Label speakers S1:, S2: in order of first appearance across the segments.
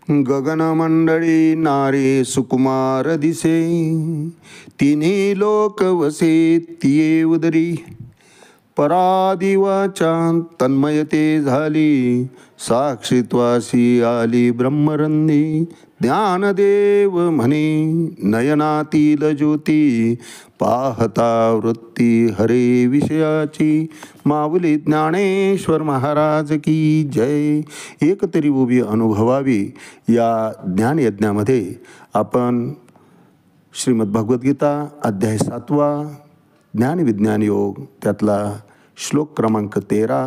S1: गगनमंडळी नारे सुकुमार दिसे, तिन्ही लोक वसे तिये उदरी. परादिवाच्या तन्मयते झाली, साक्षीत्वासी आली ब्रह्मरंधी. ज्ञानदेव म्हणे नयनातील ज्योती, पाहता वृत्ती हरे विषयाची. माऊली ज्ञानेश्वर महाराज की जय. एक तरी उभी अनुभवावी या ज्ञानयज्ञामध्ये आपण श्रीमद्भगवद्गीता अध्याय 7 ज्ञानविज्ञान योग त्यातला श्लोक क्रमांक 13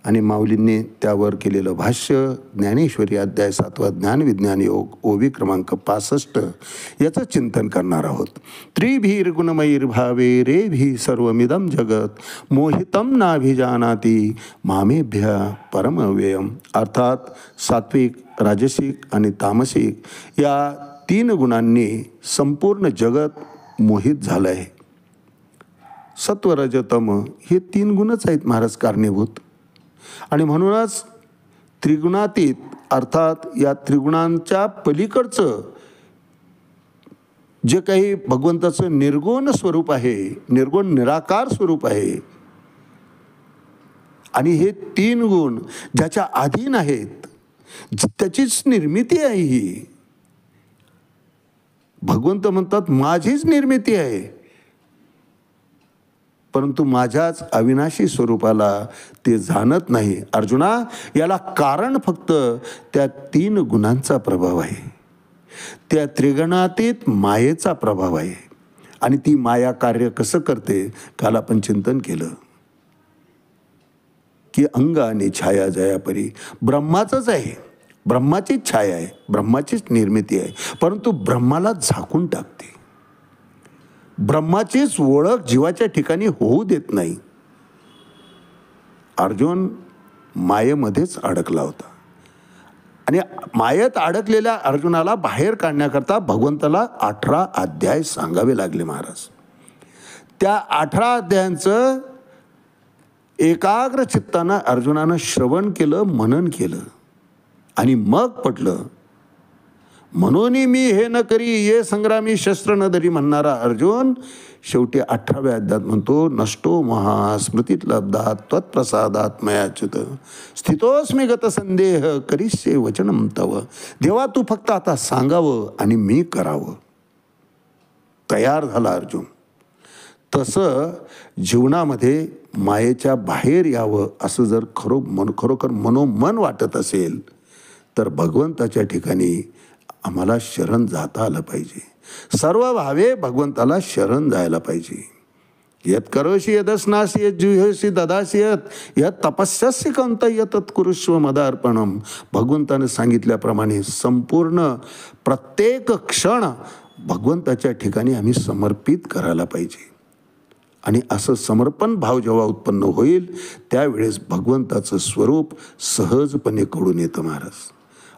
S1: आणि माऊलींनी त्यावर केलेलं भाष्य ज्ञानेश्वरी अध्याय 7 ज्ञानविज्ञान योग ओवी क्रमांक 65 याचं चिंतन करणार आहोत. त्रिभीर गुणमयीर्भावे रेभी सर्वमिदं जगत, मोहितं नाभिजानाति मामेभ्य परमव्ययम. अर्थात सात्विक, राजसिक आणि तामसिक या 3 गुणांनी संपूर्ण जगत मोहित झालं आहे. सत्व रजतम हे 3 गुणच आहेत महाराज कारणीभूत. आणि म्हणूनच त्रिगुणातीत अर्थात या त्रिगुणांच्या पलीकडचं जे काही भगवंताचं निर्गुण स्वरूप आहे, निर्गुण निराकार स्वरूप आहे, आणि हे 3 गुण ज्याच्या अधीन आहेत, त्याचीच निर्मिती आहे ही. भगवंत म्हणतात माझीच निर्मिती आहे, परंतु माझ्याच अविनाशी स्वरूपाला ते जाणत नाही. अर्जुना, याला कारण फक्त त्या 3 गुणांचा प्रभाव आहे, त्या त्रिगुणातीत मायेचा प्रभाव आहे. आणि ती माया कार्य कसं करते काल आपण चिंतन केलं की अंग आणि छाया जयापरी ब्रह्माचंच आहे, ब्रह्माचीच छाया आहे, ब्रह्माचीच निर्मिती आहे, परंतु ब्रह्माला झाकून टाकते. ब्रह्माचीच ओळख जीवाच्या ठिकाणी होऊ देत नाही. अर्जुन मायेमध्येच अडकला होता आणि मायेत अडकलेल्या अर्जुनाला बाहेर काढण्याकरता भगवंताला 18 अध्याय सांगावे लागले महाराज. त्या 18 अध्यायांचं एकाग्र चित्तानं अर्जुनानं श्रवण केलं, मनन केलं आणि मग पटलं. म्हणून मी हे न करी ये संग्रामी शस्त्र न धरी म्हणणारा अर्जुन शेवटी 18व्या अध्यायात म्हणतो, नष्टो महा स्मृतीत लब्धात त्वत्प्रसादात मयाच्युत स्थितोस्मी गत संदेह करिष्ये वचनम तव. देवा तू फक्त आता सांगावं आणि मी करावं. तयार झाला अर्जुन. तसं जीवनामध्ये मायेच्या बाहेर यावं असं जर खरोखर मनोमन वाटत असेल तर भगवंताच्या ठिकाणी आम्हाला शरण जाता आलं पाहिजे. सर्व भावे भगवंताला शरण जायला पाहिजे. यत करोशी यदस्नासी यत जुहसी ददासी यत तपस्यासी कंत यत कुरुष्व मदार्पणम. भगवंतानं सांगितल्याप्रमाणे संपूर्ण प्रत्येक क्षण भगवंताच्या ठिकाणी आम्ही समर्पित करायला पाहिजे. आणि असं समर्पण भाव जेव्हा उत्पन्न होईल त्यावेळेस भगवंताचं स्वरूप सहजपणे कळून येतं महाराज.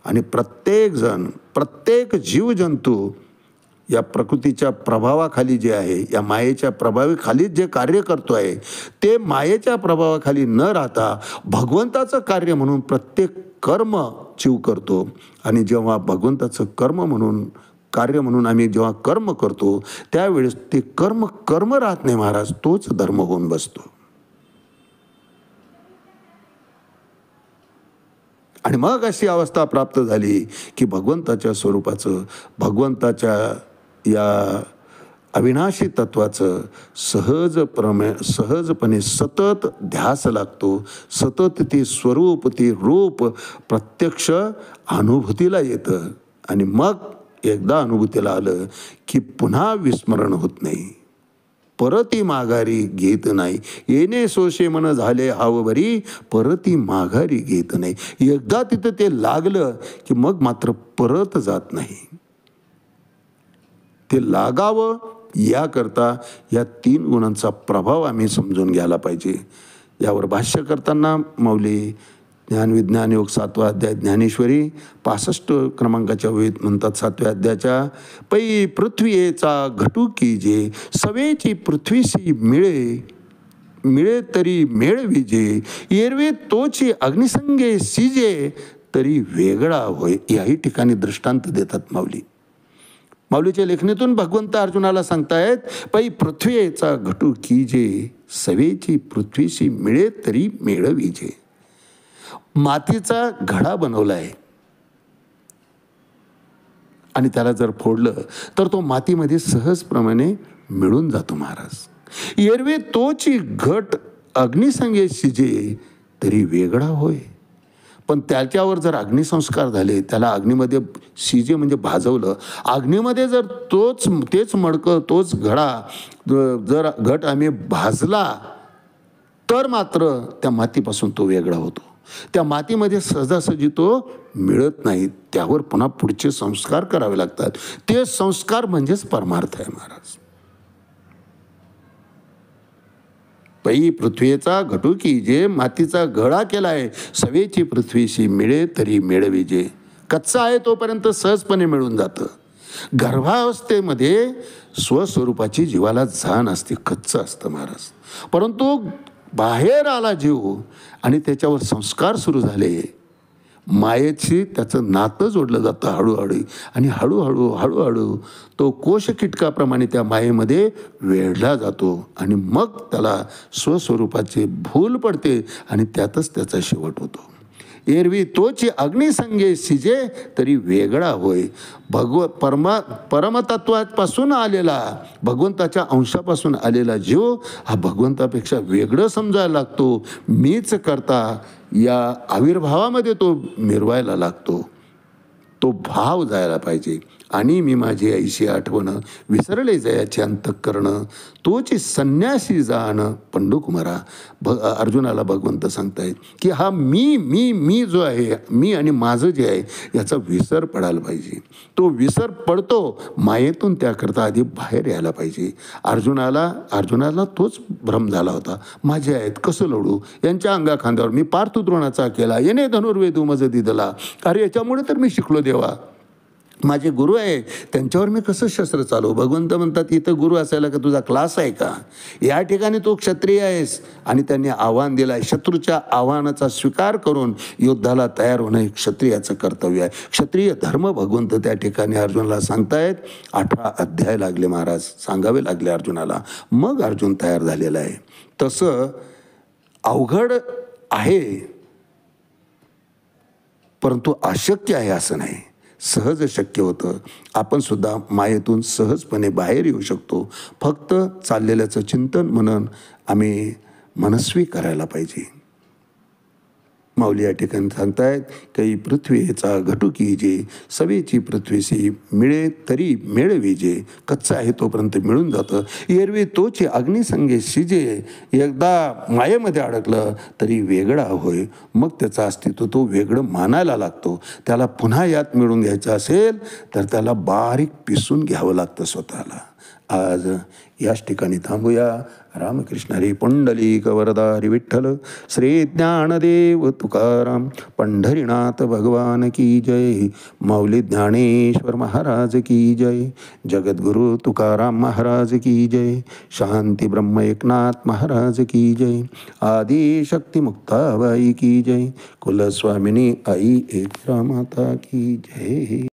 S1: आणि प्रत्येक जण, प्रत्येक जीवजंतू या प्रकृतीच्या प्रभावाखाली जे आहे, या मायेच्या प्रभावाखाली जे कार्य करतो आहे ते मायेच्या प्रभावाखाली न राहता भगवंताचं कार्य म्हणून प्रत्येक कर्म जीव करतो. आणि जेव्हा भगवंताचं कर्म म्हणून, कार्य म्हणून आम्ही जेव्हा कर्म करतो त्यावेळेस ते कर्म राहत नाही महाराज, तोच धर्म होऊन बसतो. आणि मग अशी अवस्था प्राप्त झाली की भगवंताच्या स्वरूपाचं, भगवंताच्या या अविनाशी तत्वाचं सहजपणे सतत ध्यास लागतो. सतत ते स्वरूप, ते रूप प्रत्यक्ष अनुभूतीला येतं. आणि मग एकदा अनुभूतीला आलं की पुन्हा विस्मरण होत नाही, परती माघारी घेत नाही. येणे सोशे मन झाले हावभरी, परती माघारी घेत नाही. एकदा तिथं ते लागलं की मग मात्र परत जात नाही. ते लागावं याकरता या 3 गुणांचा प्रभाव आम्ही समजून घ्यायला पाहिजे. यावर भाष्य करताना माऊली ज्ञानविज्ञान योग 7वा अध्याय ज्ञानेश्वरी 65 क्रमांकाच्या वेळेत म्हणतात 7व्या अध्यायाच्या, पै पृथ्वीचा घटू की जे सवेची पृथ्वीशी मिळे तरी मेळ विजे, एरवे तोची अग्निसंगे सिजे तरी वेगळा होय, याही ठिकाणी दृष्टांत देतात माऊली. माऊलीच्या लेखणीतून भगवंत अर्जुनाला सांगतायत, पै पृथ्वीचा घटू कीजे, सवेची पृथ्वीशी मिळे तरी मेळवीजे. मातीचा घडा बनवलाय आणि त्याला जर फोडलं तर तो मातीमध्ये सहजप्रमाणे मिळून जातो महाराज. एरवे तोची घट अग्निसंगे शिजे तरी वेगळा होय. पण त्याच्यावर जर अग्निसंस्कार झाले, त्याला अग्नीमध्ये शिजे म्हणजे भाजवलं, अग्नीमध्ये जर तेच मडकं तोच घडा जर घट आम्ही भाजला तर मात्र त्या मातीपासून तो वेगळा होतो. त्या मातीमध्ये सहजासहजी तो मिळत नाही. त्यावर पुन्हा पुढचे संस्कार करावे लागतात. ते संस्कार म्हणजेच परमार्थ आहे महाराज. पै पृथ्वीचा घटू कीजे, मातीचा घडा केलाय, सवेची पृथ्वीशी मिळे तरी मेळविजे. कच्चा आहे तोपर्यंत सहजपणे मिळून जातं. गर्भावस्थेमध्ये स्वस्वरूपाची जीवाला जाण असते, कच्चं असतं महाराज. परंतु बाहेर आला जीव आणि त्याच्यावर संस्कार सुरू झाले, मायेशी त्याचं नातं जोडलं जातं हळूहळू. आणि हळूहळू तो कोश कीटकाप्रमाणे त्या मायेमध्ये वेढला जातो आणि मग त्याला स्वस्वरूपाची भूल पडते आणि त्यातच त्याचा शेवट होतो. एरवी तोची अग्निसंगे शिजे तरी वेगळा होय. परमतत्वापासून आलेला, भगवंताच्या अंशापासून आलेला जीव हा भगवंतापेक्षा वेगळं समजायला लागतो. मीच करता या आविर्भावामध्ये तो मिरवायला लागतो. तो भाव जायला पाहिजे. आणि मी माझी ऐशी आठवण, विसरले जयाचे अंतःकरण, तोची संन्यासी जाण पंडुकुमारा. अर्जुनाला भगवंत सांगतायत की हा मी जो आहे, मी आणि माझं जे आहे याचा विसर पडायला पाहिजे. तो विसर पडतो मायेतून, त्याकरता आधी बाहेर यायला पाहिजे. अर्जुनाला तोच भ्रम झाला होता. माझे आहेत कसं लढू, यांच्या अंगा खांद्यावर मी पार्थ द्रोणाचा केला, येणे धनुर्वेदू मज दिदला. अरे याच्यामुळे तर मी शिकलो देवा. माझे गुरु आहे, त्यांच्यावर मी कसं शस्त्र चालवू. भगवंत म्हणतात इथं गुरु असायला का तुझा क्लास आहे का. या ठिकाणी तू क्षत्रिय आहेस आणि त्यांनी आव्हान दिलं आहे. शत्रूच्या आव्हानाचा स्वीकार करून युद्धाला तयार होणं हे क्षत्रियाचं कर्तव्य आहे. क्षत्रिय धर्म भगवंत त्या ठिकाणी अर्जुनाला सांगतायत. 18 अध्याय लागले महाराज, सांगावे लागले अर्जुनाला. मग अर्जुन तयार झालेला आहे. तसं अवघड आहे परंतु अशक्य आहे असं नाही, सहज शक्य होतं. आपण सुद्धा मायेतून सहजपणे बाहेर येऊ शकतो. फक्त चाललेल्याचं चिंतन मनन आम्ही मनस्वी करायला पाहिजे. माऊली या ठिकाणी सांगतायत की पृथ्वीचा घटू कीजे, सवेची पृथ्वीशी मिळे तरी मेळविजे. कच्चा आहे तोपर्यंत मिळून जातं. एरवी तोची अग्निसंगे शिजे, एकदा मायेमध्ये अडकलं तरी वेगळा होय. मग त्याचं अस्तित्व तो वेगळं मानायला लागतो. त्याला पुन्हा यात मिळून घ्यायचं असेल तर त्याला बारीक पिसून घ्यावं लागतं स्वतःला. आज याच ठिकाणी थांबूया. रामकृष्ण हरी पुंडलिक वरदारी विठ्ठल. श्री ज्ञानदेव तुकाराम पंढरीनाथ भगवान की जय. माऊली ज्ञानेश्वर महाराज की जय. जगद्गुरु तुकाराम महाराज की जय. शांती ब्रह्म एकनाथ महाराज की जय. आदि शक्ती मुक्ताबाई की जय. कुलस्वामिनी आई एकता माता की जय.